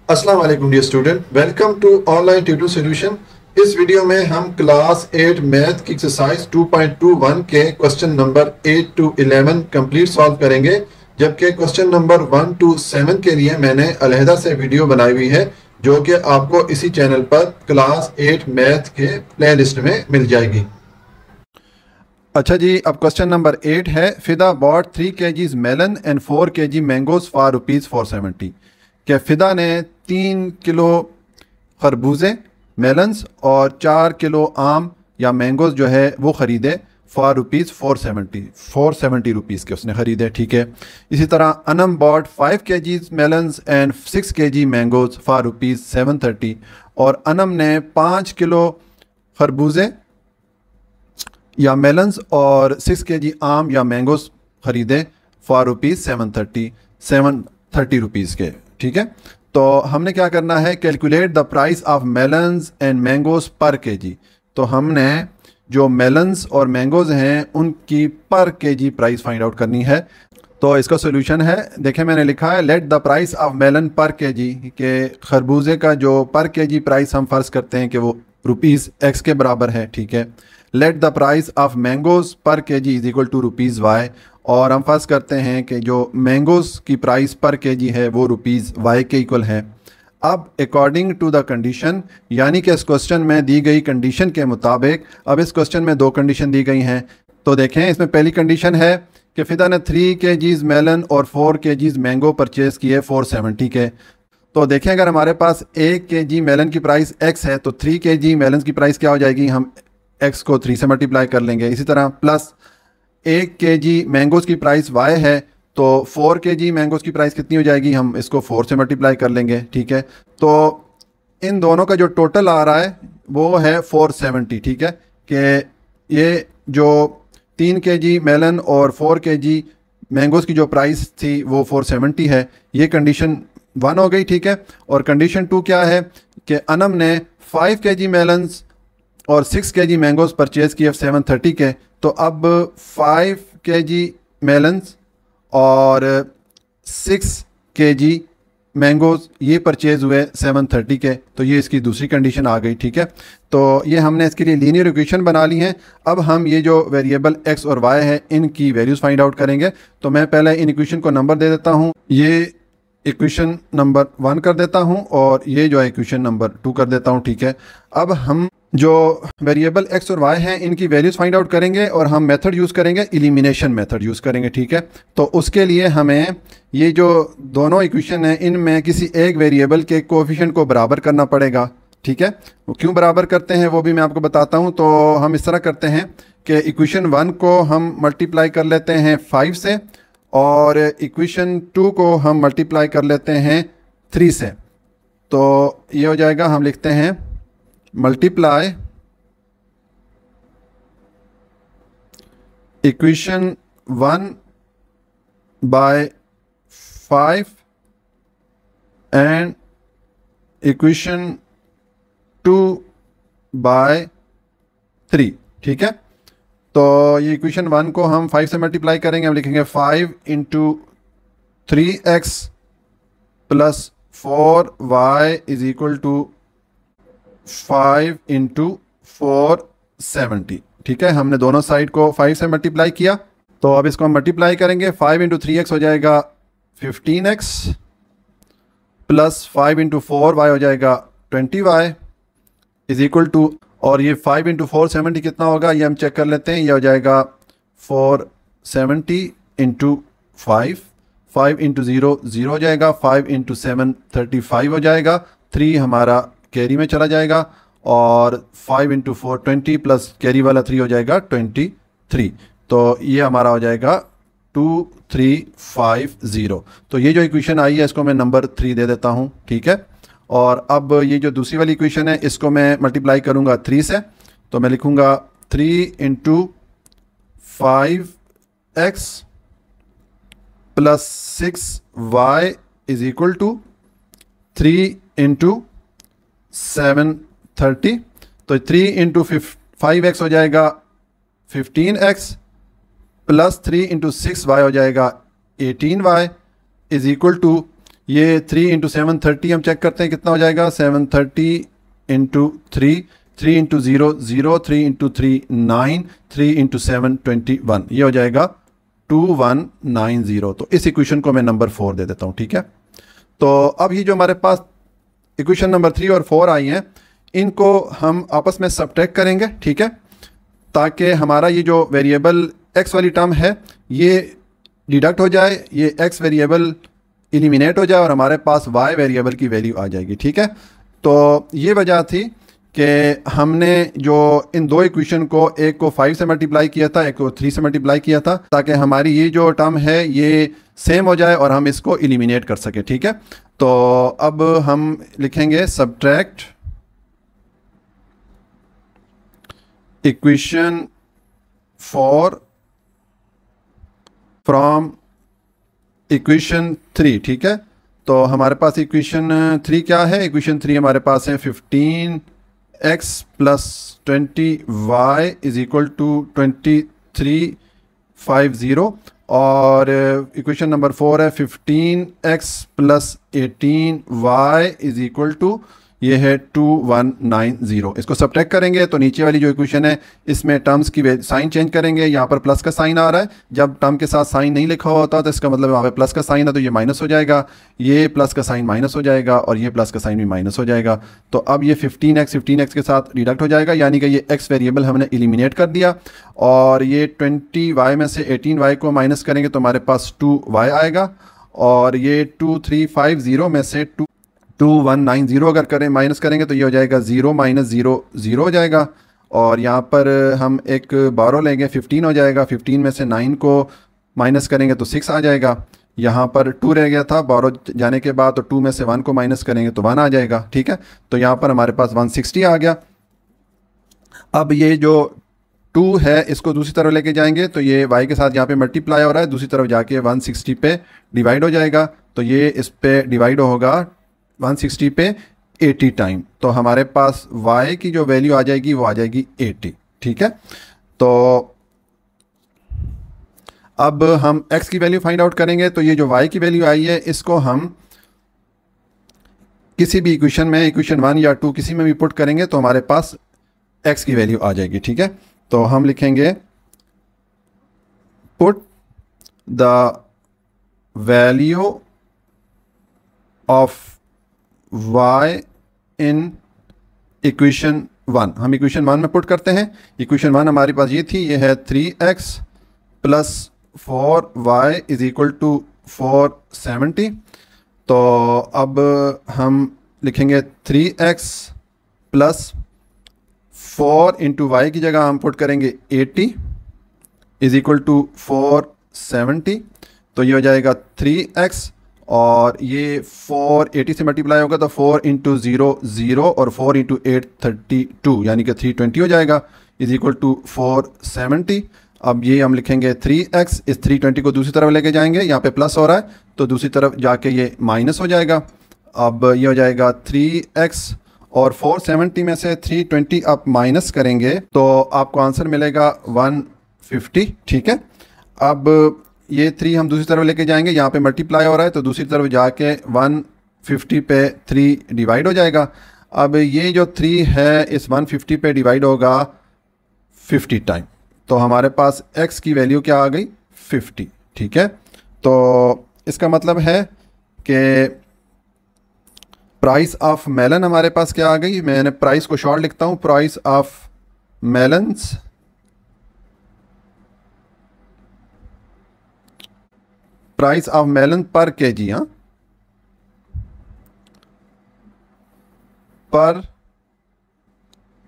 अस्सलाम वालेकुम dear student, welcome to online tutor solution. इस वीडियो में हम क्लास 8 मैथ की एक्सरसाइज 2.21 के question number 8 to 11 complete solve करेंगे, जबकि क्वेश्चन नंबर 1 to 7 के लिए मैंने अलहदा से वीडियो बनाई हुई है जो कि आपको इसी चैनल पर क्लास 8 मैथ के प्लेलिस्ट में मिल जाएगी। अच्छा जी, अब क्वेश्चन नंबर 8 है, Fida bought 3 kgs melon and 4 kg mangoes for ₹470। कि फ़िदा ने 3 किलो खरबूजे मेलन्स और 4 किलो आम या मैंगोज जो है वो ख़रीदे फॉर ₹470 रुपीज़ के उसने ख़रीदे। ठीक है। इसी तरह Anam bought 5 kgs melons and 6 kg mangoes for ₹730 और अनम ने 5 किलो खरबूजे या मेलन्स और 6 kg आम या मैंगोज ख़रीदे फॉर ₹730 रुपीज़ के। ठीक है। तो हमने क्या करना है, calculate the price of melons and mangoes per KG. तो हमने जो मेलन्स और मैंगोज हैं उनकी पर केजी प्राइस फाइंड आउट करनी है। तो इसका सोल्यूशन है, देखें मैंने लिखा है let the price of melon per kg, के खरबूजे का जो पर केजी प्राइस हम फर्ज करते हैं कि वो ₹X के बराबर है। ठीक है। Let the price of mangoes per KG is equal to ₹Y, और हम फर्ज करते हैं कि जो मैंगोज की प्राइस पर केजी है वो ₹Y के इक्वल है। अब अकॉर्डिंग टू द कंडीशन, यानी कि इस क्वेश्चन में दी गई कंडीशन के मुताबिक, अब इस क्वेश्चन में दो कंडीशन दी गई हैं। तो देखें, इसमें पहली कंडीशन है कि फ़िदा ने 3 kgs मेलन और 4 kgs मैंगो परचेज़ किए 470 के। तो देखें, अगर हमारे पास 1 kg मेलन की प्राइस X है तो 3 kg मेलन की प्राइस क्या हो जाएगी, हम X को 3 से मल्टीप्लाई कर लेंगे। इसी तरह प्लस 1 kg मैंगोज़ की प्राइस Y है तो 4 kg मैंगोज़ की प्राइस कितनी हो जाएगी, हम इसको 4 से मल्टीप्लाई कर लेंगे। ठीक है। तो इन दोनों का जो टोटल आ रहा है वो है 470। ठीक है। कि ये जो 3 kg मेलन और 4 kg मैंगोज़ की जो प्राइस थी वो 470 है। ये कंडीशन 1 हो गई। ठीक है। और कंडीशन 2 क्या है कि अनम ने 5 kg मेलन्स और 6 kg मैंगोज़ परचेज़ किए 730 के। तो अब 5 kg मेलन्स और 6 kg मैंगोज़ ये परचेज़ हुए 730 के। तो ये इसकी दूसरी कंडीशन आ गई। ठीक है। तो ये हमने इसके लिए लीनियर इक्वेशन बना ली हैं। अब हम ये जो वेरिएबल x और y है इनकी वैल्यूज़ फाइंड आउट करेंगे। तो मैं पहले इन इक्वेशन को नंबर दे देता हूँ। ये इक्वेशन नंबर 1 कर देता हूँ और ये जो है इक्वेशन नंबर 2 कर देता हूँ। ठीक है। अब हम जो वेरिएबल x और y हैं इनकी वैल्यूज़ फाइंड आउट करेंगे और हम मेथड यूज़ करेंगे, एलिमिनेशन मेथड यूज़ करेंगे। ठीक है। तो उसके लिए हमें ये जो दोनों इक्वेशन हैं इनमें किसी एक वेरिएबल के कोएफिशिएंट को बराबर करना पड़ेगा। ठीक है। वो क्यों बराबर करते हैं वो भी मैं आपको बताता हूँ। तो हम इस तरह करते हैं कि इक्वेशन 1 को हम मल्टीप्लाई कर लेते हैं 5 से और इक्वेशन 2 को हम मल्टीप्लाई कर लेते हैं 3 से। तो ये हो जाएगा, हम लिखते हैं multiply equation 1 by 5 and equation 2 by 3। ठीक है। तो ये इक्वेशन 1 को हम 5 से मल्टीप्लाई करेंगे, हम लिखेंगे 5 into 3x plus 4y is equal to 5 into 470। ठीक है। हमने दोनों साइड को 5 से मल्टीप्लाई किया। तो अब इसको हम मल्टीप्लाई करेंगे, 5 इंटू 3x हो जाएगा 15x प्लस 5 इंटू 4y हो जाएगा 20y इज इक्वल टू, और ये 5 इंटू 470 कितना होगा ये हम चेक कर लेते हैं। ये हो जाएगा 470 इंटू 5 इंटू 0 0 हो जाएगा, 5 इंटू 7 35 हो जाएगा, 3 हमारा कैरी में चला जाएगा और 5 इंटू 4 20 प्लस कैरी वाला 3 हो जाएगा 23। तो ये हमारा हो जाएगा 2350। तो ये जो इक्वेशन आई है इसको मैं नंबर 3 दे देता हूँ। ठीक है। और अब ये जो दूसरी वाली इक्वेशन है इसको मैं मल्टीप्लाई करूँगा 3 से। तो मैं लिखूँगा 3 into 5x plus 6y is equal to 3 into 730। तो 3 इंटू 5x हो जाएगा 15x प्लस 3 इंटू 6y हो जाएगा 18y इज इक्वल टू ये 3 इंटू 730 हम चेक करते हैं कितना हो जाएगा। 730 इंटू 3, 3 इंटू 0 0, 3 इंटू 3 9, 3 इंटू 7 21, ये हो जाएगा 2190। तो इस इक्वेशन को मैं नंबर 4 दे देता हूँ, ठीक है। तो अब ये जो हमारे पास इक्वेशन नंबर 3 और 4 आई हैं, इनको हम आपस में सबट्रैक्ट करेंगे, ठीक है, ताकि हमारा ये जो वेरिएबल x वाली टर्म है ये डिडक्ट हो जाए, ये x वेरिएबल एलिमिनेट हो जाए और हमारे पास y वेरिएबल की वैल्यू आ जाएगी, ठीक है। तो ये वजह थी कि हमने जो इन दो इक्वेशन को, एक को 5 से मल्टीप्लाई किया था, एक को 3 से मल्टीप्लाई किया था, ताकि हमारी ये जो टर्म है ये सेम हो जाए और हम इसको एलिमिनेट कर सके, ठीक है। तो अब हम लिखेंगे सबट्रैक्ट इक्वेशन 4 फ्रॉम इक्वेशन 3, ठीक है। तो हमारे पास इक्वेशन 3 क्या है? इक्वेशन 3 हमारे पास है 15x plus 20y is equal to 2350, और इक्वेशन नंबर 4 है 15x plus 18y is equal to, ये है 2190। इसको सब्ट्रैक्ट करेंगे तो नीचे वाली जो इक्वेशन है इसमें टर्म्स की साइन चेंज करेंगे। यहाँ पर प्लस का साइन आ रहा है, जब टर्म के साथ साइन नहीं लिखा हुआ होता तो इसका मतलब वहाँ पे प्लस का साइन है, तो ये माइनस हो जाएगा, ये प्लस का साइन माइनस हो जाएगा और ये प्लस का साइन भी माइनस हो जाएगा। तो अब ये 15x के साथ डिडक्ट हो जाएगा, यानी कि ये x वेरिएबल हमने एलिमिनेट कर दिया, और ये 20y में से 18y को माइनस करेंगे तो हमारे पास 2y आएगा, और ये 2350 में से 2190 अगर करें माइनस करेंगे तो ये हो जाएगा 0 माइनस 0 0 हो जाएगा, और यहाँ पर हम एक बारो लेंगे 15 हो जाएगा, 15 में से 9 को माइनस करेंगे तो 6 आ जाएगा। यहाँ पर 2 रह गया था बारो जाने के बाद, तो 2 में से 1 को माइनस करेंगे तो 1 आ जाएगा, ठीक है। तो यहाँ पर हमारे पास 160 आ गया। अब ये जो 2 है इसको दूसरी तरफ लेके जाएंगे तो ये y के साथ यहाँ पे मल्टीप्लाई हो रहा है, दूसरी तरफ जाके 160 पे डिवाइड हो जाएगा, तो ये इस पे डिवाइड होगा 160 पे 80 टाइम, तो हमारे पास y की जो वैल्यू आ जाएगी वो आ जाएगी 80, ठीक है। तो अब हम x की वैल्यू फाइंड आउट करेंगे, तो ये जो y की वैल्यू आई है इसको हम किसी भी इक्वेशन में, इक्वेशन 1 या 2 किसी में भी पुट करेंगे तो हमारे पास x की वैल्यू आ जाएगी, ठीक है। तो हम लिखेंगे put the value of y in equation 1, हम इक्वेशन 1 में पुट करते हैं। इक्वेशन 1 हमारे पास ये थी, ये है 3x plus 4y is equal to 470। तो अब हम लिखेंगे 3x प्लस 4 इंटू वाई की जगह हम पुट करेंगे 80 इज इक्वल टू 470, तो ये हो जाएगा 3x, और ये 480 से मल्टीप्लाई होगा तो 4 इंटू 0 0 और 4 इंटू 8 32, यानी कि 320 हो जाएगा इज इक्वल टू 470। अब ये हम लिखेंगे 3x, इस 320 को दूसरी तरफ लेके जाएंगे, यहाँ पे प्लस हो रहा है तो दूसरी तरफ जाके ये माइनस हो जाएगा। अब ये हो जाएगा 3x, और 470 में से 320 आप माइनस करेंगे तो आपको आंसर मिलेगा 150, ठीक है। अब ये 3 हम दूसरी तरफ लेके जाएंगे, यहाँ पे मल्टीप्लाई हो रहा है तो दूसरी तरफ जाके 150 पे 3 डिवाइड हो जाएगा। अब ये जो 3 है इस 150 पे डिवाइड होगा 50 टाइम, तो हमारे पास x की वैल्यू क्या आ गई? 50, ठीक है। तो इसका मतलब है कि प्राइस ऑफ मेलन हमारे पास क्या आ गई? मैंने प्राइस को शॉर्ट लिखता हूँ, price of melons price of melon per kg, हाँ, पर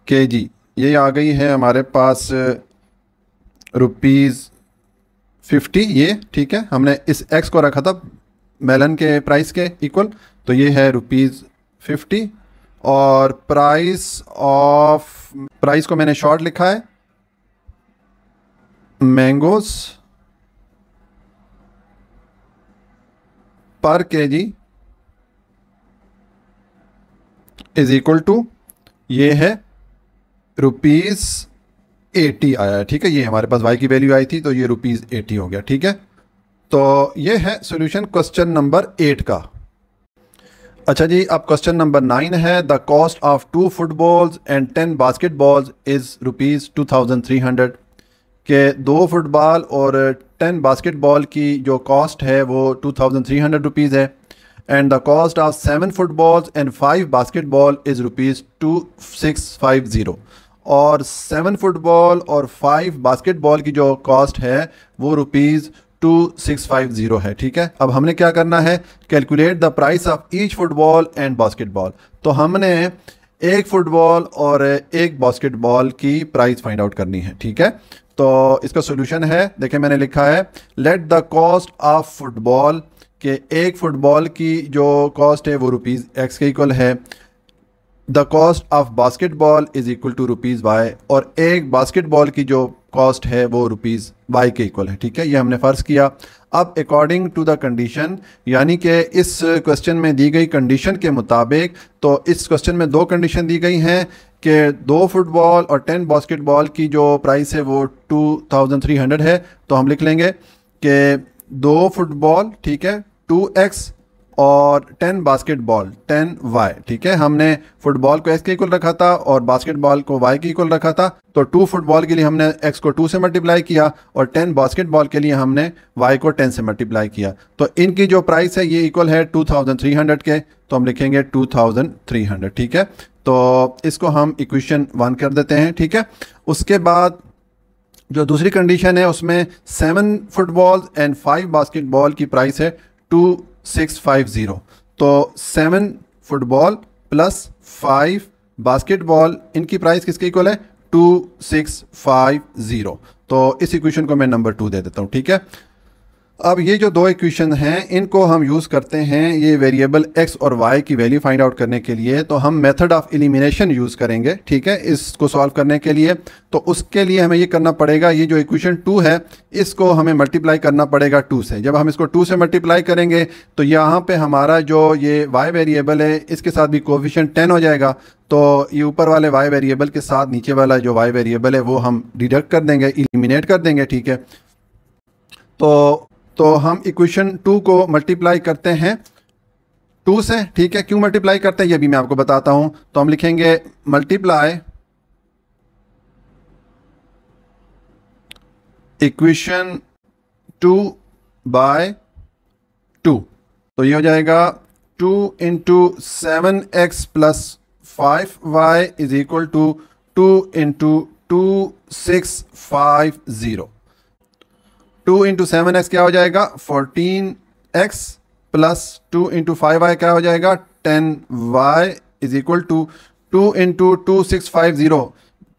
केजी ये आ गई है हमारे पास ₹50, ये ठीक है। हमने इस x को रखा था मेलन के प्राइस के इक्वल, तो ये है ₹50, और प्राइस को मैंने शॉर्ट लिखा है मैंगोस पर केजी इज इक्वल टू, ये है ₹80 आया है, ठीक है। ये हमारे पास y की वैल्यू आई थी तो ये ₹80 हो गया, ठीक है। तो ये है सॉल्यूशन क्वेश्चन नंबर 8 का। अच्छा जी, अब क्वेश्चन नंबर 9 है, the cost of 2 footballs and 10 basketballs is ₹2300 के 2 फुटबॉल और 10 बास्केटबॉल की जो कॉस्ट है वो ₹2300 है। And the cost of 7 footballs and 5 basketball is ₹2650 और 7 फुटबॉल और 5 बास्केटबॉल की जो कॉस्ट है वो ₹2650 है। ठीक है, अब हमने क्या करना है, calculate the price of each football and basketball. तो हमने एक फुटबॉल और एक बास्केटबॉल की प्राइस फाइंड आउट करनी है। ठीक है, तो इसका सोल्यूशन है, देखिए मैंने लिखा है let the cost of football के एक फुटबॉल की जो कॉस्ट है वो ₹X के इक्वल है, the cost of basketball is equal to ₹Y और एक बास्केटबॉल की जो कॉस्ट है वो ₹Y के इक्वल है। ठीक है, ये हमने फ़र्ज़ किया। अब अकॉर्डिंग टू द कंडीशन, यानी कि इस क्वेश्चन में दी गई कंडीशन के मुताबिक, तो इस क्वेश्चन में 2 कंडीशन दी गई हैं कि 2 फुटबॉल और 10 बास्केटबॉल की जो प्राइस है वो 2300 है। तो हम लिख लेंगे कि 2 फुटबॉल, ठीक है, 2x और 10 बास्केटबॉल 10y। ठीक है, हमने फुटबॉल को x के इक्वल रखा था और बास्केटबॉल को y के इक्वल रखा था। तो 2 फुटबॉल के लिए हमने x को 2 से मल्टीप्लाई किया और 10 बास्केटबॉल के लिए हमने y को 10 से मल्टीप्लाई किया। तो इनकी जो प्राइस है ये इक्वल है 2300 के, तो हम लिखेंगे 2300। ठीक है, तो इसको हम इक्वेशन 1 कर देते हैं। ठीक है, उसके बाद जो दूसरी कंडीशन है उसमें 7 फुटबॉल एंड 5 बास्केटबॉल की प्राइस है 2650। तो 7 फुटबॉल प्लस 5 बास्केटबॉल, इनकी प्राइस किसके इक्वल है, 2650। तो इस इक्वेशन को मैं नंबर 2 दे देता हूँ। ठीक है, अब ये जो 2 इक्वेशन हैं इनको हम यूज़ करते हैं ये वेरिएबल x और y की वैल्यू फाइंड आउट करने के लिए। तो हम मेथड ऑफ एलिमिनेशन यूज़ करेंगे। ठीक है, इसको सॉल्व करने के लिए तो उसके लिए हमें ये करना पड़ेगा, ये जो इक्वेशन 2 है इसको हमें मल्टीप्लाई करना पड़ेगा 2 से। जब हम इसको 2 से मल्टीप्लाई करेंगे तो यहाँ पे हमारा जो ये y वेरिएबल है इसके साथ भी कोफिशिएंट 10 हो जाएगा। तो ये ऊपर वाले y वेरिएबल के साथ नीचे वाला जो y वेरिएबल है वो हम डिडक्ट कर देंगे, एलिमिनेट कर देंगे। ठीक है, तो हम इक्वेशन 2 को मल्टीप्लाई करते हैं 2 से। ठीक है, क्यों मल्टीप्लाई करते हैं ये भी मैं आपको बताता हूं। तो हम लिखेंगे मल्टीप्लाई इक्वेशन 2 बाय 2। तो ये हो जाएगा 2 into 7x plus 5y is equal to 2 into 2650। 2 into 7x क्या हो जाएगा, 14x प्लस 2 इंटू 5y क्या हो जाएगा, 10y is equal to 2 into 2650,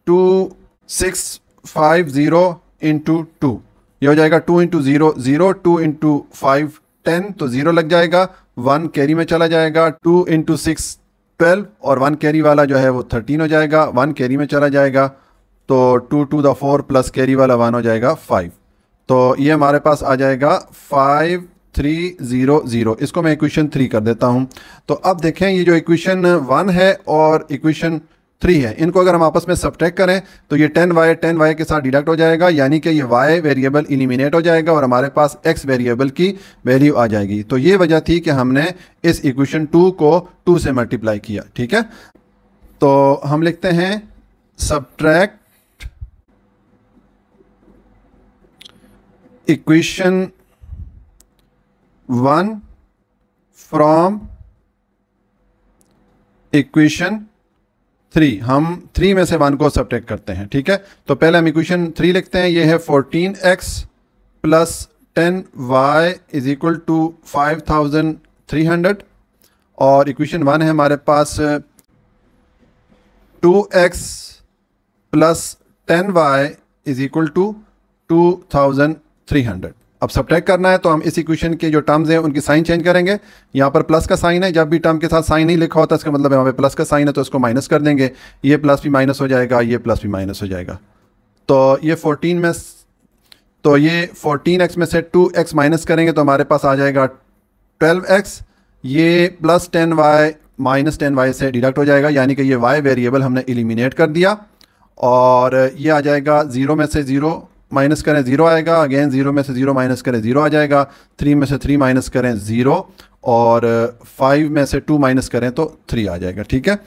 2650 into 2, ये हो जाएगा 2 इंटू 0 0, 2 इंटू 5 10, तो 0 लग जाएगा, 1 कैरी में चला जाएगा, 2 इंटू 6 12 और 1 कैरी वाला जो है वो 13 हो जाएगा, 1 कैरी में चला जाएगा, तो 2 टू द 4 प्लस कैरी वाला 1 हो जाएगा 5। तो ये हमारे पास आ जाएगा 5300। इसको मैं इक्वेशन 3 कर देता हूँ। तो अब देखें ये जो इक्वेशन 1 है और इक्वेशन 3 है, इनको अगर हम आपस में सब्ट्रैक्ट करें तो ये 10y के साथ डिडक्ट हो जाएगा, यानी कि ये y वेरिएबल एलिमिनेट हो जाएगा और हमारे पास x वेरिएबल की वैल्यू आ जाएगी। तो ये वजह थी कि हमने इस इक्वेशन 2 को 2 से मल्टीप्लाई किया। ठीक है, तो हम लिखते हैं सब्ट्रैक्ट इक्वेशन 1 फ्रॉम इक्वेशन 3। हम 3 में से 1 को सब्ट्रैक्ट करते हैं। ठीक है, तो पहले हम इक्वेशन 3 लिखते हैं, ये है 14x plus 10y is equal to 5300 और इक्वेशन 1 है हमारे पास 2x plus 10y is equal to 2300। अब सब्ट्रैक्ट करना है तो हम इस इक्वेशन के जो टर्म्स हैं उनकी साइन चेंज करेंगे। यहाँ पर प्लस का साइन है, जब भी टर्म के साथ साइन नहीं लिखा होता इसका मतलब यहाँ पे प्लस का साइन है, तो इसको माइनस कर देंगे, ये प्लस भी माइनस हो जाएगा, ये प्लस भी माइनस हो जाएगा। तो ये 14 में, तो ये 14x में से 2x माइनस करेंगे तो हमारे पास आ जाएगा 12x, ये प्लस 10y माइनस 10y से डिडक्ट हो जाएगा, यानी कि ये y वेरिएबल हमने एलिमिनेट कर दिया और ये आ जाएगा 0 में से 0 माइनस करें 0 आएगा, अगेन 0 में से 0 माइनस करें 0 आ जाएगा, 3 में से 3 माइनस करें 0 और 5 में से 2 माइनस करें तो 3 आ जाएगा, ठीक है।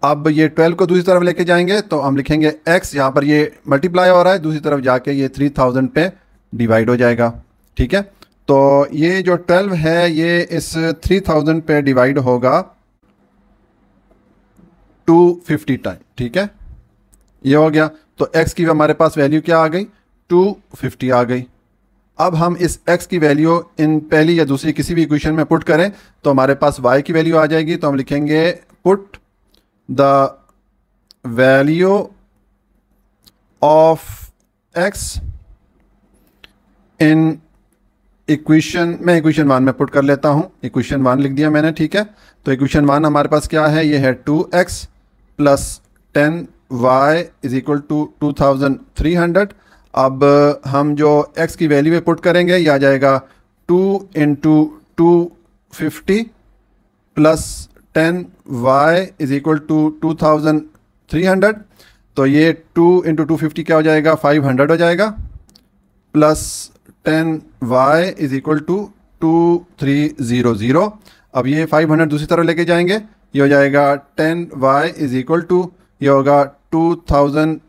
अब ये 12 को दूसरी तरफ लेके जाएंगे तो हम लिखेंगे x, यहाँ पर ये मल्टीप्लाई हो रहा है, दूसरी तरफ जाके ये 3000 पे डिवाइड हो जाएगा, ठीक है। तो ये जो 12 है ये इस 3000 पे डिवाइड होगा 250 टाइम, ठीक है। ये हो गया। तो x की हमारे पास वैल्यू क्या आ गई, 250 आ गई। अब हम इस x की वैल्यू इन पहली या दूसरी किसी भी इक्वेशन में पुट करें तो हमारे पास y की वैल्यू आ जाएगी। तो हम लिखेंगे put the value of x in equation, मैं इक्वेशन 1 में पुट कर लेता हूं, इक्वेशन 1 लिख दिया मैंने, ठीक है। तो इक्वेशन 1 हमारे पास क्या है, ये है 2x plus 10y is equal to 2300। अब हम जो x की वैल्यू में पुट करेंगे ये आ जाएगा 2 into 250 plus 10y is equal to 2300। तो ये 2 इंटू 250 क्या हो जाएगा, 500 हो जाएगा, plus 10y is equal to 2300। अब ये 500 दूसरी तरफ लेके जाएंगे, ये हो जाएगा 10y इज इक्वल टू, ये होगा 2300,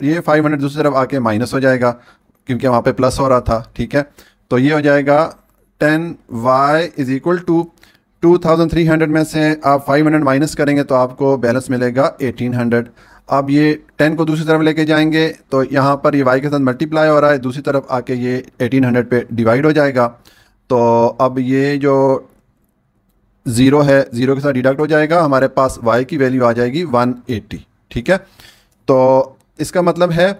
ये 500 दूसरी तरफ आके माइनस हो जाएगा क्योंकि वहाँ पे प्लस हो रहा था, ठीक है। तो ये हो जाएगा 10y इज इक्वल टू 2300 में से आप 500 माइनस करेंगे तो आपको बैलेंस मिलेगा 1800। अब ये 10 को दूसरी तरफ लेके जाएंगे तो यहाँ पर ये y के साथ मल्टीप्लाई हो रहा है, दूसरी तरफ आके ये 1800 पे डिवाइड हो जाएगा। तो अब ये जो 0 है, 0 के साथ डिडक्ट हो जाएगा, हमारे पास y की वैल्यू आ जाएगी 180, ठीक है। तो इसका मतलब है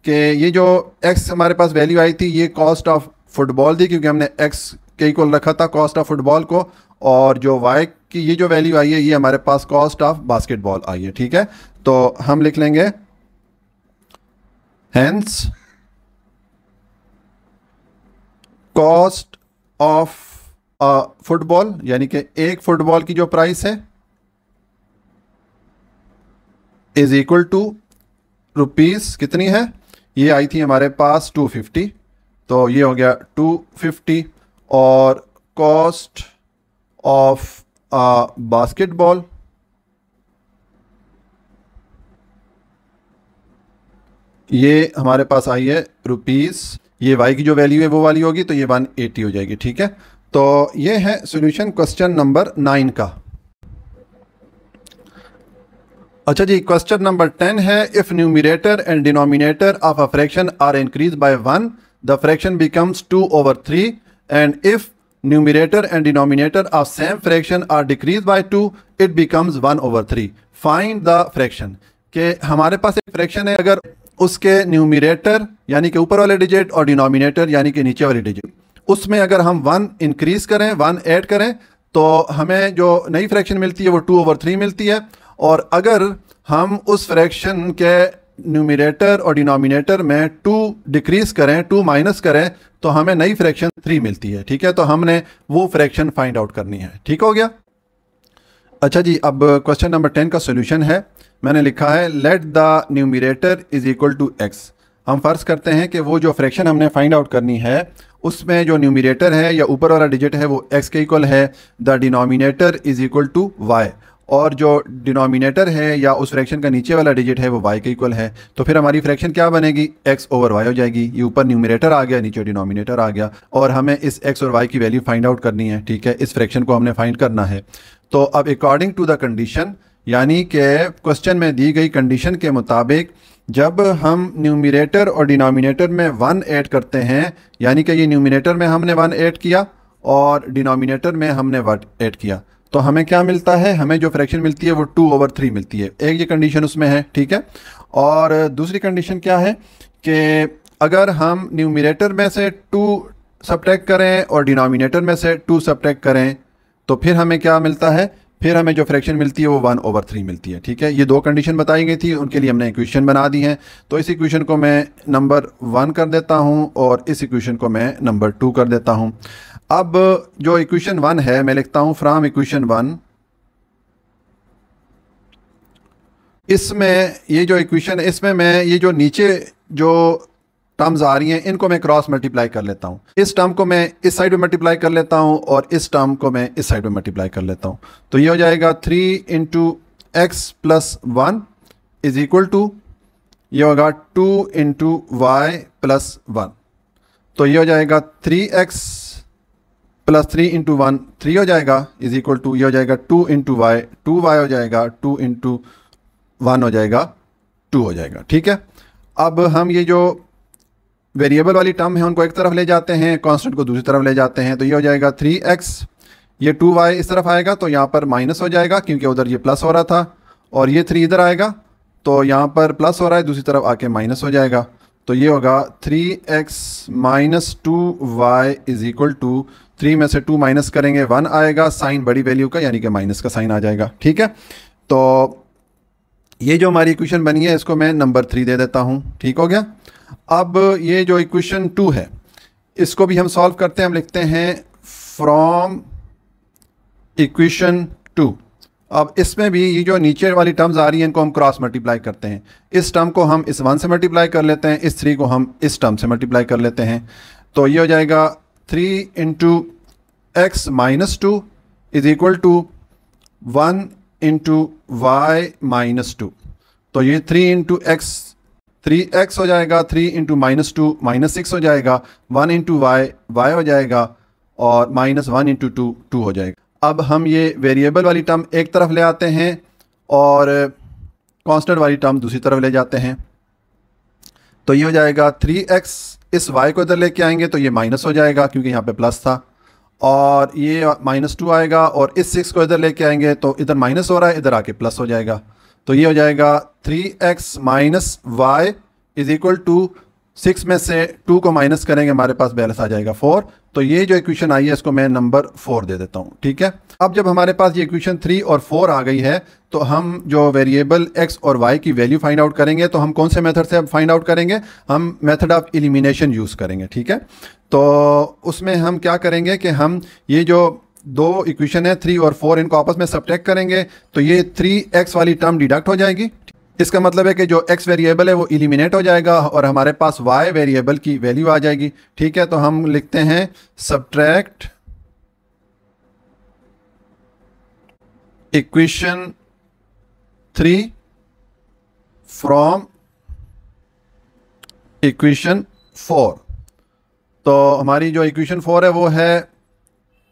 कि ये जो x हमारे पास वैल्यू आई थी ये कॉस्ट ऑफ फुटबॉल थी, क्योंकि हमने x के इक्वल रखा था कॉस्ट ऑफ फुटबॉल को, और जो y की ये जो वैल्यू आई है ये हमारे पास कॉस्ट ऑफ बास्केटबॉल आई है, ठीक है। तो हम लिख लेंगे हेंस कॉस्ट ऑफ फुटबॉल, यानी कि एक फुटबॉल की जो प्राइस है इज इक्वल टू रुपीस कितनी है, ये आई थी हमारे पास 250, तो ये हो गया 250, और कॉस्ट ऑफ बास्केटबॉल ये हमारे पास आई है रुपीस, ये y की जो वैल्यू है वो वाली होगी, तो ये 180 हो जाएगी, ठीक है। तो ये है सॉल्यूशन क्वेश्चन नंबर 9 का। अच्छा जी, क्वेश्चन नंबर 10 है, if numerator and denominator of a fraction are increase by 1 the fraction becomes 2/3, and if numerator and denominator of same fraction are decrease by 2 it becomes 1/3, find the fraction. कि हमारे पास एक fraction है, अगर उसके numerator यानी कि ऊपर वाले डिजिट और डिनोमिनेटर यानी कि नीचे वाले डिजिट, उसमें अगर हम 1 इंक्रीज करें, 1 ऐड करें, तो हमें जो नई फ्रैक्शन मिलती है वो 2/3 मिलती है। और अगर हम उस फ्रैक्शन के न्यूमरेटर और डिनोमिनेटर में 2 डिक्रीज करें, 2 माइनस करें, तो हमें नई फ्रैक्शन 3 मिलती है, ठीक है। तो हमने वो फ्रैक्शन फाइंड आउट करनी है, ठीक हो गया। अच्छा जी, अब क्वेश्चन नंबर 10 का सोल्यूशन है, मैंने लिखा है let the numerator is equal to x. हम फर्ज करते हैं कि वो जो फ्रैक्शन हमने फाइंड आउट करनी है उसमें जो न्यूमरेटर है या ऊपर वाला डिजिट है वो x के इक्वल है, the denominator is equal to y, और जो डिनोमिनेटर है या उस फ्रैक्शन का नीचे वाला डिजिट है वो y के इक्वल है। तो फिर हमारी फ्रैक्शन क्या बनेगी, x/y हो जाएगी। ये ऊपर न्यूमरेटर आ गया, नीचे डिनोमिनेटर आ गया, और हमें इस x और y की वैल्यू फाइंड आउट करनी है, ठीक है। इस फ्रैक्शन को हमने फाइंड करना है। तो अब अकॉर्डिंग टू द कंडीशन, यानी कि क्वेश्चन में दी गई कंडीशन के मुताबिक, जब हम न्यूमरेटर और डिनोमिनेटर में 1 ऐड करते हैं, यानी कि ये न्यूमरेटर में हमने 1 ऐड किया और डिनोमिनेटर में हमने 1 ऐड किया, तो हमें क्या मिलता है, हमें जो फ्रैक्शन मिलती है वो 2/3 मिलती है। एक ये कंडीशन उसमें है, ठीक है। और दूसरी कंडीशन क्या है कि अगर हम न्यूमरेटर में से 2 सब्ट्रैक्ट करें और डिनोमिनेटर में से 2 सब्ट्रैक्ट करें, तो फिर हमें क्या मिलता है, फिर हमें जो फ्रैक्शन मिलती है वो 1/3 मिलती है, ठीक है। ये 2 कंडीशन बताई गई थी, उनके लिए हमने इक्वेशन बना दी हैं। तो इस इक्वेशन को मैं नंबर 1 कर देता हूं और इस इक्वेशन को मैं नंबर 2 कर देता हूं। अब जो इक्वेशन 1 है मैं लिखता हूं फ्रॉम इक्वेशन 1, इसमें ये जो इक्वेशन है इसमें मैं ये जो नीचे जो टर्म्स आ रही हैं इनको मैं क्रॉस मल्टीप्लाई कर लेता हूँ। इस टर्म को मैं इस साइड में मल्टीप्लाई कर लेता हूँ और इस टर्म को मैं इस साइड में मल्टीप्लाई कर लेता हूँ। तो ये हो जाएगा 3 into x plus 1 is equal to, ये होगा 2 इंटू वाई प्लस 1। तो ये हो जाएगा 3x प्लस 3 इंटू 1 3 हो जाएगा इज इक्वल टू, ये हो जाएगा 2 इंटू वाई, 2y हो जाएगा, 2 इंटू 1 हो जाएगा, 2 हो जाएगा। ठीक है, अब हम ये जो वेरिएबल वाली टर्म है उनको एक तरफ ले जाते हैं, कांस्टेंट को दूसरी तरफ ले जाते हैं। तो ये हो जाएगा 3x, ये 2y इस तरफ आएगा तो यहाँ पर माइनस हो जाएगा क्योंकि उधर ये प्लस हो रहा था, और ये 3 इधर आएगा तो यहाँ पर प्लस हो रहा है, दूसरी तरफ आके माइनस हो जाएगा। तो ये होगा 3x minus 2y is equal to, 3 में से 2 माइनस करेंगे 1 आएगा, साइन बड़ी वैल्यू का यानी कि माइनस का साइन आ जाएगा। ठीक है, तो ये जो हमारी इक्वेशन बनी है इसको मैं नंबर 3 दे देता हूँ। ठीक हो गया। अब ये जो इक्वेशन 2 है इसको भी हम सॉल्व करते हैं। हम लिखते हैं फ्रॉम इक्वेशन 2। अब इसमें भी ये जो नीचे वाली टर्म्स आ रही हैं इनको हम क्रॉस मल्टीप्लाई करते हैं। इस टर्म को हम इस 1 से मल्टीप्लाई कर लेते हैं, इस 3 को हम इस टर्म से मल्टीप्लाई कर लेते हैं। तो ये हो जाएगा 3 into x minus 2 is equal to 1 into y minus 2। तो ये 3 इंटू एक्स 3x हो जाएगा, 3 इंटू माइनस 2 माइनस 6 हो जाएगा, 1 इंटू वाई वाई हो जाएगा, और माइनस 1 इंटू 2 2 हो जाएगा। अब हम ये वेरिएबल वाली टर्म एक तरफ ले आते हैं और कांस्टेंट वाली टर्म दूसरी तरफ ले जाते हैं। तो ये हो जाएगा 3x, इस y को इधर लेके आएंगे तो ये माइनस हो जाएगा क्योंकि यहाँ पे प्लस था, और ये माइनस 2 आएगा, और इस 6 को इधर लेके आएंगे तो इधर माइनस हो रहा है, इधर आके प्लस हो जाएगा। तो ये हो जाएगा 3x minus y is equal to, 6 में से 2 को माइनस करेंगे हमारे पास बैलेंस आ जाएगा 4। तो ये जो इक्वेशन आई है इसको मैं नंबर 4 दे देता हूँ। ठीक है, अब जब हमारे पास ये इक्वेशन 3 और 4 आ गई है तो हम जो वेरिएबल x और y की वैल्यू फाइंड आउट करेंगे तो हम कौन से मेथड से फाइंड आउट करेंगे, हम मेथड ऑफ एलिमिनेशन यूज़ करेंगे। ठीक है, तो उसमें हम क्या करेंगे कि हम ये जो दो इक्वेशन है 3 और 4 इनको आपस में सब्ट्रैक्ट करेंगे तो ये 3x वाली टर्म डिडक्ट हो जाएगी। इसका मतलब है कि जो x वेरिएबल है वो एलिमिनेट हो जाएगा और हमारे पास y वेरिएबल की वैल्यू आ जाएगी। ठीक है, तो हम लिखते हैं सब्ट्रैक्ट इक्वेशन 3 फ्रॉम इक्वेशन 4। तो हमारी जो इक्वेशन 4 है वो है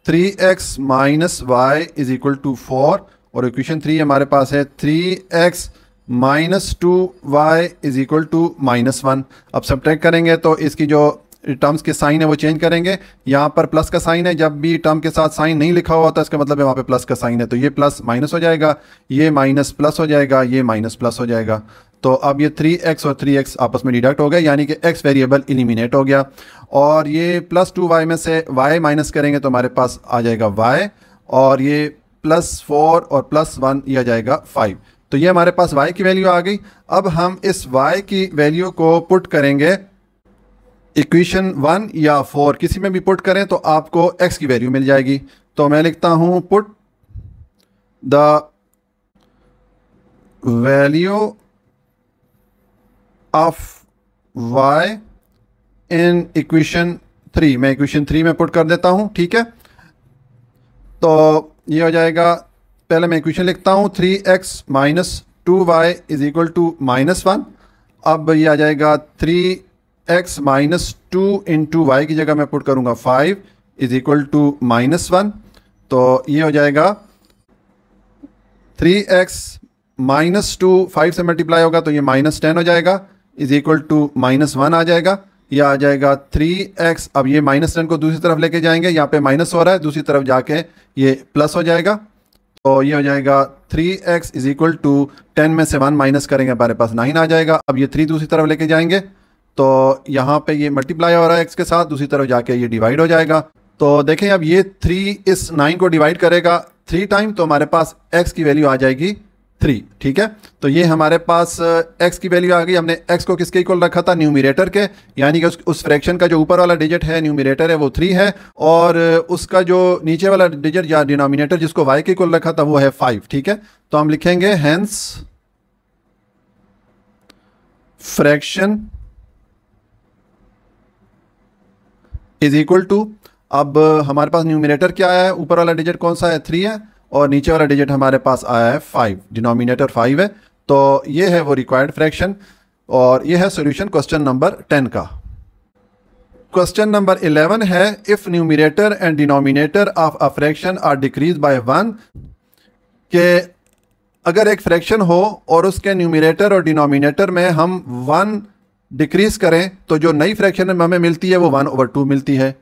3x minus y is equal to 4, और इक्वेशन 3 हमारे पास है 3x minus 2y is equal to -1। अब सब्ट्रैक्ट करेंगे तो इसकी जो टर्म्स के साइन है वो चेंज करेंगे। यहाँ पर प्लस का साइन है, जब भी टर्म के साथ साइन नहीं लिखा हुआ होता इसका मतलब है वहाँ पे प्लस का साइन है, तो ये प्लस माइनस हो जाएगा, ये माइनस प्लस हो जाएगा, ये माइनस प्लस हो जाएगा। तो अब ये 3x और 3x आपस में डिडक्ट हो गए यानी कि x वेरिएबल एलिमिनेट हो गया, और ये प्लस 2y में से y माइनस करेंगे तो हमारे पास आ जाएगा y, और ये +4 और +1 ये आ जाएगा 5। तो ये हमारे पास y की वैल्यू आ गई। अब हम इस y की वैल्यू को पुट करेंगे इक्वेशन 1 या 4 किसी में भी पुट करें तो आपको x की वैल्यू मिल जाएगी। तो मैं लिखता हूं put the value of y in equation 3। मैं इक्वेशन 3 में पुट कर देता हूं। ठीक है, तो ये हो जाएगा, पहले मैं इक्वेशन लिखता हूँ 3x minus 2y is equal to -1। अब ये आ जाएगा 3x माइनस 2 इंटू वाई की जगह मैं पुट करूँगा 5 इज इक्वल टू -1। तो ये हो जाएगा 3x माइनस 2 5 से मल्टीप्लाई होगा तो ये -10 हो जाएगा इज इक्वल टू -1 आ जाएगा। ये आ जाएगा 3x, अब ये -10 को दूसरी तरफ लेके जाएंगे, यहाँ पे माइनस हो रहा है, दूसरी तरफ जाके ये प्लस हो जाएगा। तो ये हो जाएगा 3x इज इक्वल टू 10 में से 1 माइनस करेंगे हमारे पास 9 आ जाएगा। अब ये 3 दूसरी तरफ लेके जाएंगे तो यहाँ पे ये मल्टीप्लाई हो रहा है x के साथ, दूसरी तरफ जाके ये डिवाइड हो जाएगा। तो देखें अब ये 3 इस 9 को डिवाइड करेगा 3 टाइम तो हमारे पास x की वैल्यू आ जाएगी 3। ठीक है, तो ये हमारे पास x की वैल्यू आ गई। हमने x को किसके इक्वल रखा था, न्यूमरेटर के, यानी कि उस फ्रैक्शन का जो ऊपर वाला डिजिट है न्यूमरेटर है वो 3 है, और उसका जो नीचे वाला डिजिट या डिनोमिनेटर जिसको y के इक्वल रखा था वो है 5। ठीक है, तो हम लिखेंगे hence fraction is equal to, अब हमारे पास न्यूमिनेटर क्या है, ऊपर वाला डिजिट कौन सा है 3 है, और नीचे वाला डिजिट हमारे पास आया है 5, डिनोमिनेटर 5 है। तो ये है वो रिक्वायर्ड फ्रैक्शन, और ये है सॉल्यूशन क्वेश्चन नंबर 10 का। क्वेश्चन नंबर 11 है, if numerator and denominator of a fraction are decrease by 1, के अगर एक फ्रैक्शन हो और उसके न्यूमिनेटर और डिनोमिनेटर में हम 1 डिक्रीज करें तो जो नई फ्रैक्शन हमें मिलती है वो 1/2 मिलती है।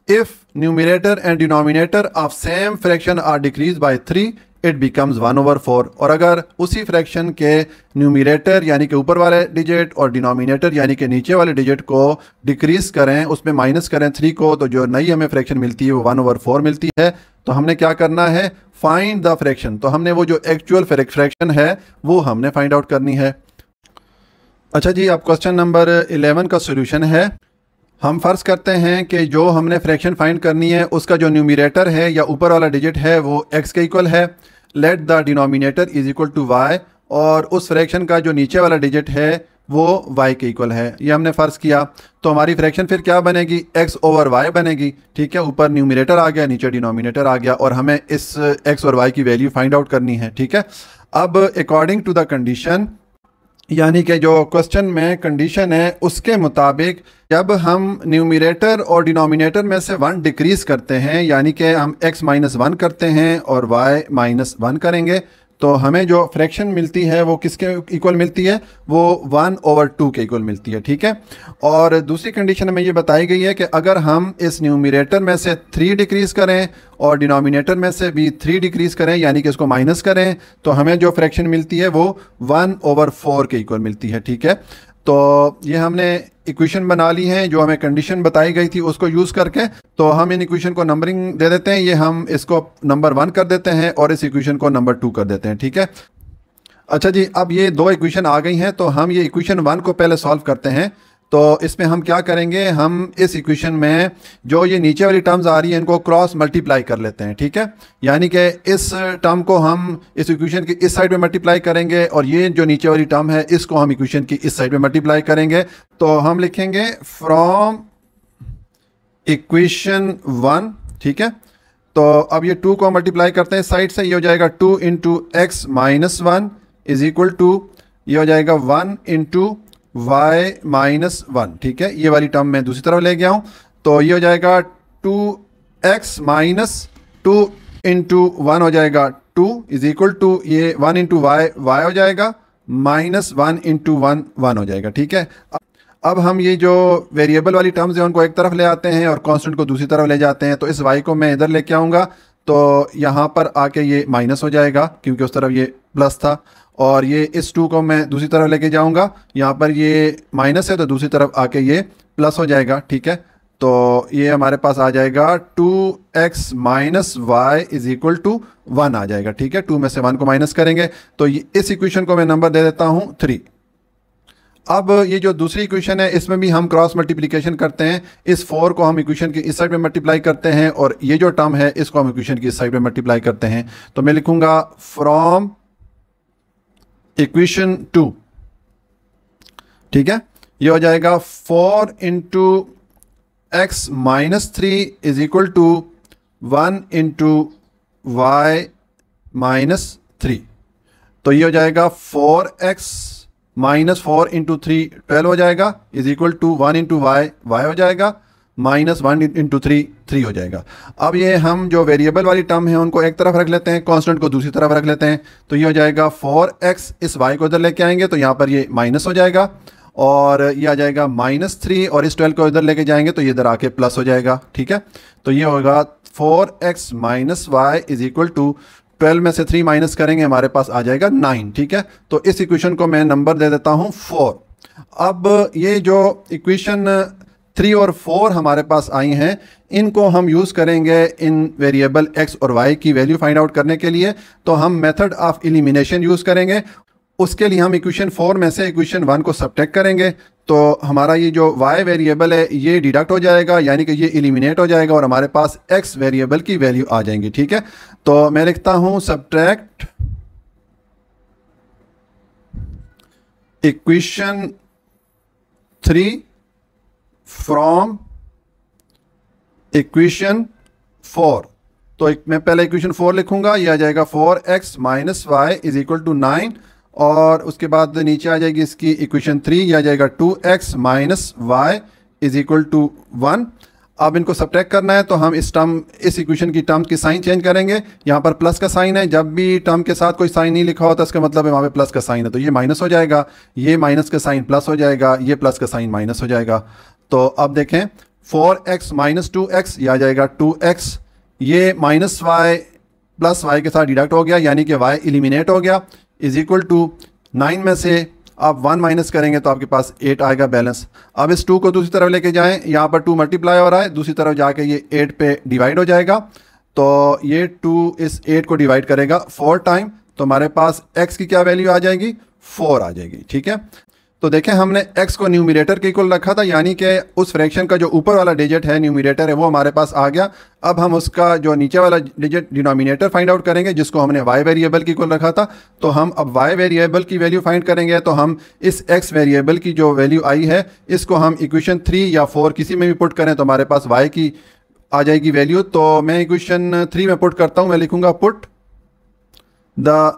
If numerator and denominator of same fraction are decrease by 3 it becomes 1/4, और अगर उसी फ्रैक्शन के न्यूमिनेटर यानी कि ऊपर वाले डिजिट और डिनोमिनेटर यानी कि नीचे वाले डिजिट को डिक्रीज करें, उसमें माइनस करें 3 को, तो जो नई हमें फ्रैक्शन मिलती है वो 1/4 मिलती है। तो हमने क्या करना है, फाइंड द फ्रैक्शन, तो हमने वो जो एक्चुअल फ्रैक्शन है वो हमने फाइंड आउट करनी है। अच्छा जी, अब क्वेश्चन नंबर 11 का सॉल्यूशन है। हम फर्ज करते हैं कि जो हमने फ्रैक्शन फाइंड करनी है उसका जो न्यूमिनेटर है या ऊपर वाला डिजिट है वो x के इक्वल है, let the denominator is equal to y, और उस फ्रैक्शन का जो नीचे वाला डिजिट है वो y के इक्वल है। ये हमने फ़र्ज़ किया, तो हमारी फ्रैक्शन फिर क्या बनेगी, x/y बनेगी। ठीक है, ऊपर न्यूमिनेटर आ गया, नीचे डिनोमिनेटर आ गया, और हमें इस x और y की वैल्यू फाइंड आउट करनी है। ठीक है, अब अकॉर्डिंग टू द कंडीशन, यानी कि जो क्वेश्चन में कंडीशन है उसके मुताबिक जब हम न्यूमिनेटर और डिनोमिनेटर में से 1 डिक्रीज करते हैं, यानी कि हम x-1 करते हैं और y-1 करेंगे, तो हमें जो फ्रैक्शन मिलती है वो किसके इक्वल मिलती है, वो 1/2 के इक्वल मिलती है। ठीक है, और दूसरी कंडीशन में ये बताई गई है कि अगर हम इस न्यूमिनेटर में से 3 डिक्रीज करें और डिनोमिनेटर में से भी 3 डिक्रीज करें, यानी कि इसको माइनस करें, तो हमें जो फ्रैक्शन मिलती है वो 1/4 के इक्वल मिलती है। ठीक है, तो ये हमने इक्वेशन बना ली है, जो हमें कंडीशन बताई गई थी उसको यूज़ करके। तो हम इन इक्वेशन को नंबरिंग दे देते हैं, ये हम इसको नंबर 1 कर देते हैं और इस इक्वेशन को नंबर 2 कर देते हैं। ठीक है, अच्छा जी, अब ये 2 इक्वेशन आ गई हैं, तो हम ये इक्वेशन 1 को पहले सॉल्व करते हैं। तो इसमें हम क्या करेंगे, हम इस इक्वेशन में जो ये नीचे वाली टर्म्स आ रही हैं इनको क्रॉस मल्टीप्लाई कर लेते हैं। ठीक है, यानी कि इस टर्म को हम इस इक्वेशन की इस साइड में मल्टीप्लाई करेंगे और ये जो नीचे वाली टर्म है इसको हम इक्वेशन की इस साइड में मल्टीप्लाई करेंगे। तो हम लिखेंगे फ्रॉम इक्वेशन 1। ठीक है, तो अब ये 2 को मल्टीप्लाई करते हैं साइड से, ये हो जाएगा 2 into x minus 1 is equal to, ये हो जाएगा 1 इंटू वाई माइनस 1। ठीक है, ये वाली टर्म मैं दूसरी तरफ ले गया हूँ, तो ये हो जाएगा 2x माइनस 2 इंटू 1 हो जाएगा 2 इज इक्वल टू, ये 1 इंटू वाई हो जाएगा, माइनस 1 इंटू 1 1 हो जाएगा। ठीक है, अब हम ये जो वेरिएबल वाली टर्म्स हैं उनको एक तरफ ले आते हैं और कांस्टेंट को दूसरी तरफ ले जाते हैं। तो इस y को मैं इधर लेके आऊँगा, तो यहाँ पर आके ये माइनस हो जाएगा क्योंकि उस तरफ ये प्लस था, और ये इस 2 को मैं दूसरी तरफ लेके जाऊँगा, यहाँ पर ये माइनस है तो दूसरी तरफ आके ये प्लस हो जाएगा। ठीक है, तो ये हमारे पास आ जाएगा 2x minus y is equal to 1 आ जाएगा। ठीक है, 2 में से 1 को माइनस करेंगे, तो इस इक्वेशन को मैं नंबर दे देता हूँ 3। अब ये जो दूसरी इक्वेशन है इसमें भी हम क्रॉस मल्टीप्लिकेशन करते हैं, इस 4 को हम इक्वेशन की इस साइड में मल्टीप्लाई करते हैं और ये जो टर्म है इसको हम इक्वेशन की इस साइड में मल्टीप्लाई करते हैं। तो मैं लिखूंगा फ्रॉम इक्वेशन 2। ठीक है, ये हो जाएगा 4 into x minus 3 is equal to 1 into y minus 3। तो ये हो जाएगा 4x माइनस 4 इंटू 3 12 हो जाएगा is equal to 1 into y हो जाएगा, माइनस 1 इंटू 3 हो जाएगा। अब ये हम जो वेरिएबल वाली टर्म है उनको एक तरफ रख लेते हैं, कांस्टेंट को दूसरी तरफ रख लेते हैं। तो ये हो जाएगा 4x, इस y को इधर लेके आएंगे तो यहाँ पर ये माइनस हो जाएगा, और ये आ जाएगा -3, और इस 12 को इधर लेके जाएंगे तो ये इधर आके प्लस हो जाएगा। ठीक है, तो ये होगा 4x minus y is equal to 12 में से 3 माइनस करेंगे हमारे पास आ जाएगा 9। ठीक है, तो इस इक्वेशन को मैं नंबर दे देता हूँ 4। अब ये जो इक्वेशन 3 और 4 हमारे पास आई हैं इनको हम यूज़ करेंगे इन वेरिएबल x और y की वैल्यू फाइंड आउट करने के लिए। तो हम मेथड ऑफ एलिमिनेशन यूज़ करेंगे। उसके लिए हम इक्वेशन 4 में से इक्वेशन 1 को सब्ट्रैक्ट करेंगे, तो हमारा ये जो y वेरिएबल है ये डिडक्ट हो जाएगा, यानी कि ये एलिमिनेट हो जाएगा और हमारे पास x वेरिएबल की वैल्यू आ जाएंगी। ठीक है, तो मैं लिखता हूँ सब्ट्रैक्ट इक्वेशन 3 फ्रॉम इक्वेशन 4। तो मैं पहले इक्वेशन 4 लिखूंगा, ये आ जाएगा 4x minus y is equal to 9, और उसके बाद नीचे आ जाएगी इसकी इक्वेशन 3, ये आ जाएगा 2x minus y is equal to 1। अब इनको सब्ट्रैक्ट करना है, तो हम इस इक्वेशन की टर्म की साइन चेंज करेंगे। यहाँ पर प्लस का साइन है, जब भी टर्म के साथ कोई साइन नहीं लिखा होता इसका मतलब है वहाँ पे प्लस का साइन है, तो ये माइनस हो जाएगा, ये माइनस का साइन प्लस हो जाएगा, ये प्लस का साइन माइनस हो जाएगा। तो अब देखें 4x माइनस 2x, ये आ जाएगा 2x, ये माइनस वाई प्लस वाई के साथ डिडक्ट हो गया, यानी कि y एलिमिनेट हो गया, इज इक्वल टू 9 में से आप 1 माइनस करेंगे तो आपके पास 8 आएगा बैलेंस। अब इस 2 को दूसरी तरफ लेके जाएं, यहाँ पर 2 मल्टीप्लाई हो रहा है, दूसरी तरफ जाके ये 8 पे डिवाइड हो जाएगा, तो ये 2 इस 8 को डिवाइड करेगा 4 टाइम, तो हमारे पास x की क्या वैल्यू आ जाएगी, 4 आ जाएगी। ठीक है, तो देखें हमने x को न्यूमरेटर के इक्वल रखा था, यानी कि उस फ्रैक्शन का जो ऊपर वाला डिजिट है न्यूमरेटर है वो हमारे पास आ गया। अब हम उसका जो नीचे वाला डिजिट डिनोमिनेटर फाइंड आउट करेंगे, जिसको हमने y वेरिएबल के इक्वल रखा था। तो हम अब y वेरिएबल की वैल्यू फाइंड करेंगे, तो हम इस x वेरिएबल की जो वैल्यू आई है इसको हम इक्वेशन 3 या 4 किसी में भी पुट करें तो हमारे पास y की आ जाएगी वैल्यू। तो मैं इक्वेशन 3 में पुट करता हूँ, मैं लिखूंगा put the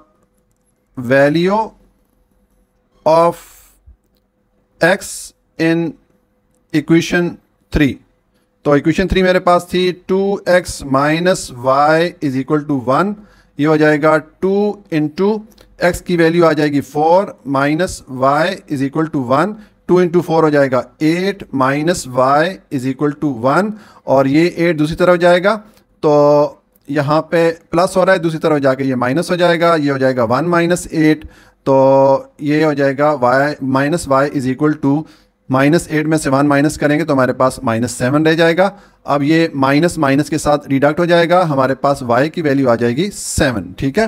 value of x in equation 3। तो इक्वेशन 3 मेरे पास थी 2x minus y is equal to 1, ये हो जाएगा 2 इंटू एक्स की वैल्यू आ जाएगी 4 minus y is equal to 1, 2 into 4 हो जाएगा 8 minus y is equal to 1, और ये 8 दूसरी तरफ जाएगा तो यहाँ पे प्लस हो रहा है, दूसरी तरफ जाके ये माइनस हो जाएगा, ये हो जाएगा 1 माइनस 8, तो ये हो जाएगा y minus y is equal to minus 8 में से 1 माइनस करेंगे तो हमारे पास -7 रह जाएगा। अब ये माइनस माइनस के साथ डिडक्ट हो जाएगा, हमारे पास y की वैल्यू आ जाएगी 7। ठीक है,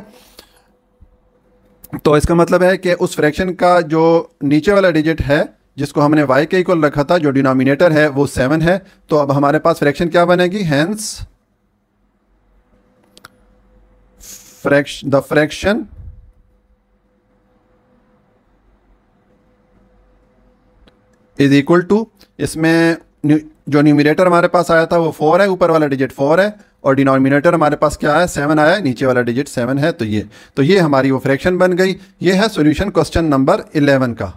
तो इसका मतलब है कि उस फ्रैक्शन का जो नीचे वाला डिजिट है जिसको हमने y के इक्वल रखा था, जो डिनोमिनेटर है वो 7 है। तो अब हमारे पास फ्रैक्शन क्या बनेगी, hence the fraction is equal to, इसमें जो न्यूमरेटर हमारे पास आया था वो 4 है, ऊपर वाला डिजिट 4 है, और डिनोमिनेटर हमारे पास क्या है, 7 आया है, नीचे वाला डिजिट 7 है। तो ये हमारी वो फ्रैक्शन बन गई। ये है सॉल्यूशन क्वेश्चन नंबर 11 का।